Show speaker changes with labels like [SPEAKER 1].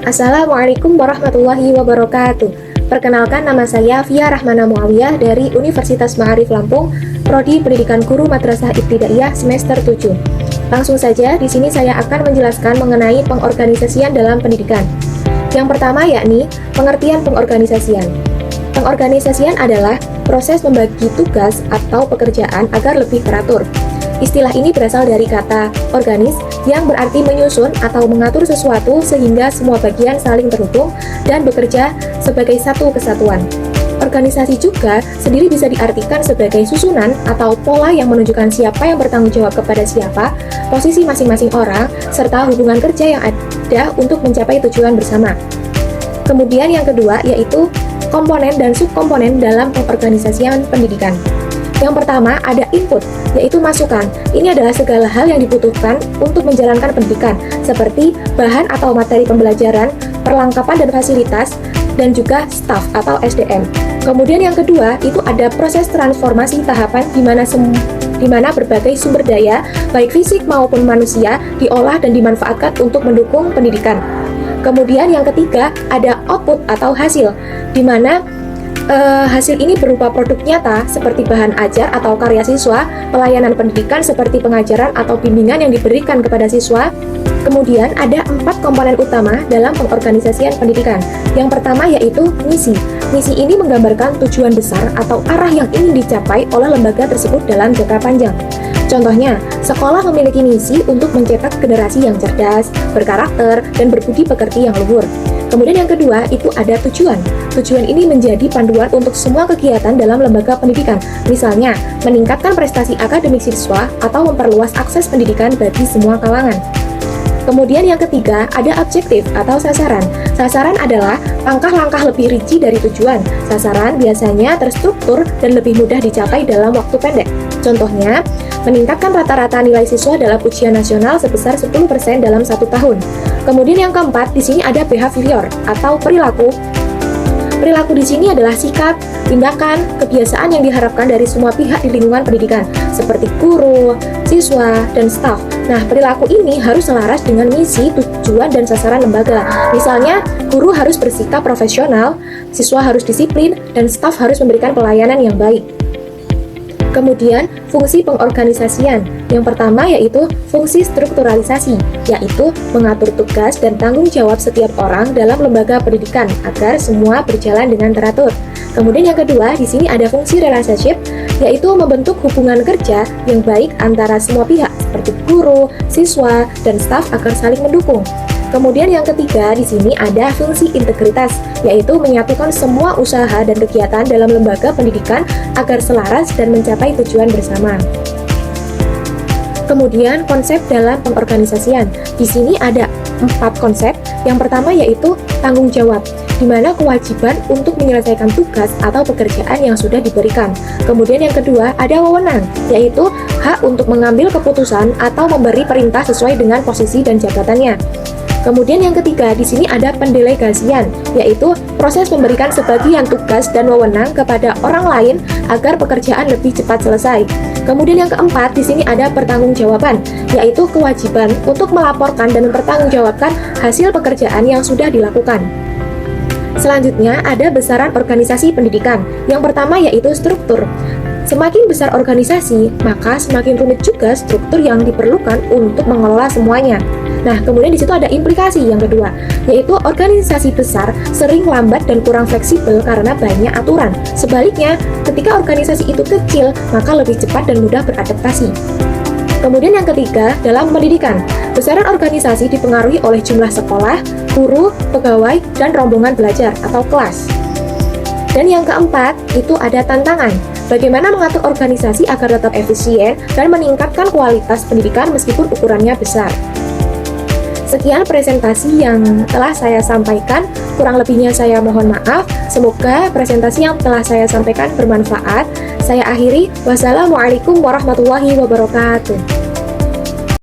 [SPEAKER 1] Assalamualaikum warahmatullahi wabarakatuh. Perkenalkan, nama saya Fia Rahmana Muawiyah dari Universitas Ma'arif Lampung, Prodi Pendidikan Guru Madrasah Ibtidaiyah semester 7. Langsung saja, di sini saya akan menjelaskan mengenai pengorganisasian dalam pendidikan. Yang pertama yakni pengertian pengorganisasian. Pengorganisasian adalah proses membagi tugas atau pekerjaan agar lebih teratur. Istilah ini berasal dari kata organis yang berarti menyusun atau mengatur sesuatu sehingga semua bagian saling terhubung dan bekerja sebagai satu kesatuan. Organisasi juga sendiri bisa diartikan sebagai susunan atau pola yang menunjukkan siapa yang bertanggung jawab kepada siapa, posisi masing-masing orang, serta hubungan kerja yang ada untuk mencapai tujuan bersama. Kemudian yang kedua yaitu komponen dan subkomponen dalam pengorganisasian pendidikan. Yang pertama ada input, yaitu masukan. Ini adalah segala hal yang dibutuhkan untuk menjalankan pendidikan, seperti bahan atau materi pembelajaran, perlengkapan dan fasilitas, dan juga staff atau SDM. Kemudian yang kedua, itu ada proses transformasi tahapan di mana berbagai sumber daya, baik fisik maupun manusia, diolah dan dimanfaatkan untuk mendukung pendidikan. Kemudian yang ketiga, ada output atau hasil, di mana hasil ini berupa produk nyata seperti bahan ajar atau karya siswa, pelayanan pendidikan seperti pengajaran atau bimbingan yang diberikan kepada siswa. Kemudian ada 4 komponen utama dalam pengorganisasian pendidikan. Yang pertama yaitu misi. Misi ini menggambarkan tujuan besar atau arah yang ingin dicapai oleh lembaga tersebut dalam jangka panjang. Contohnya, sekolah memiliki misi untuk mencetak generasi yang cerdas, berkarakter, dan berbudi pekerti yang luhur. Kemudian yang kedua, itu ada tujuan. Tujuan ini menjadi panduan untuk semua kegiatan dalam lembaga pendidikan. Misalnya, meningkatkan prestasi akademik siswa atau memperluas akses pendidikan bagi semua kalangan. Kemudian yang ketiga, ada objektif atau sasaran. Sasaran adalah langkah-langkah lebih rinci dari tujuan. Sasaran biasanya terstruktur dan lebih mudah dicapai dalam waktu pendek. Contohnya, meningkatkan rata-rata nilai siswa dalam ujian nasional sebesar 10% dalam 1 tahun. Kemudian yang keempat, di sini ada behavior atau perilaku. Perilaku di sini adalah sikap, tindakan, kebiasaan yang diharapkan dari semua pihak di lingkungan pendidikan, seperti guru, siswa, dan staf. Nah, perilaku ini harus selaras dengan misi, tujuan, dan sasaran lembaga. Misalnya, guru harus bersikap profesional, siswa harus disiplin, dan staf harus memberikan pelayanan yang baik. Kemudian, fungsi pengorganisasian. Yang pertama yaitu fungsi strukturalisasi, yaitu mengatur tugas dan tanggung jawab setiap orang dalam lembaga pendidikan agar semua berjalan dengan teratur. Kemudian yang kedua, di sini ada fungsi relationship, yaitu membentuk hubungan kerja yang baik antara semua pihak seperti guru, siswa, dan staf agar saling mendukung. Kemudian yang ketiga, di sini ada fungsi integritas, yaitu menyatukan semua usaha dan kegiatan dalam lembaga pendidikan agar selaras dan mencapai tujuan bersama. Kemudian konsep dalam pengorganisasian. Di sini ada 4 konsep. Yang pertama yaitu tanggung jawab, di mana kewajiban untuk menyelesaikan tugas atau pekerjaan yang sudah diberikan. Kemudian yang kedua ada wewenang, yaitu hak untuk mengambil keputusan atau memberi perintah sesuai dengan posisi dan jabatannya. Kemudian yang ketiga, di sini ada pendelegasian, yaitu proses memberikan sebagian tugas dan wewenang kepada orang lain agar pekerjaan lebih cepat selesai. Kemudian yang keempat, di sini ada pertanggungjawaban, yaitu kewajiban untuk melaporkan dan mempertanggungjawabkan hasil pekerjaan yang sudah dilakukan. Selanjutnya, ada besaran organisasi pendidikan. Yang pertama yaitu struktur. Semakin besar organisasi, maka semakin rumit juga struktur yang diperlukan untuk mengelola semuanya. Nah, kemudian di situ ada implikasi yang kedua, yaitu organisasi besar sering lambat dan kurang fleksibel karena banyak aturan. Sebaliknya, ketika organisasi itu kecil, maka lebih cepat dan mudah beradaptasi. Kemudian yang ketiga, dalam pendidikan, besaran organisasi dipengaruhi oleh jumlah sekolah, guru, pegawai, dan rombongan belajar atau kelas. Dan yang keempat, itu ada tantangan. Bagaimana mengatur organisasi agar tetap efisien dan meningkatkan kualitas pendidikan meskipun ukurannya besar. Sekian presentasi yang telah saya sampaikan, kurang lebihnya saya mohon maaf. Semoga presentasi yang telah saya sampaikan bermanfaat. Saya akhiri, wassalamualaikum warahmatullahi wabarakatuh.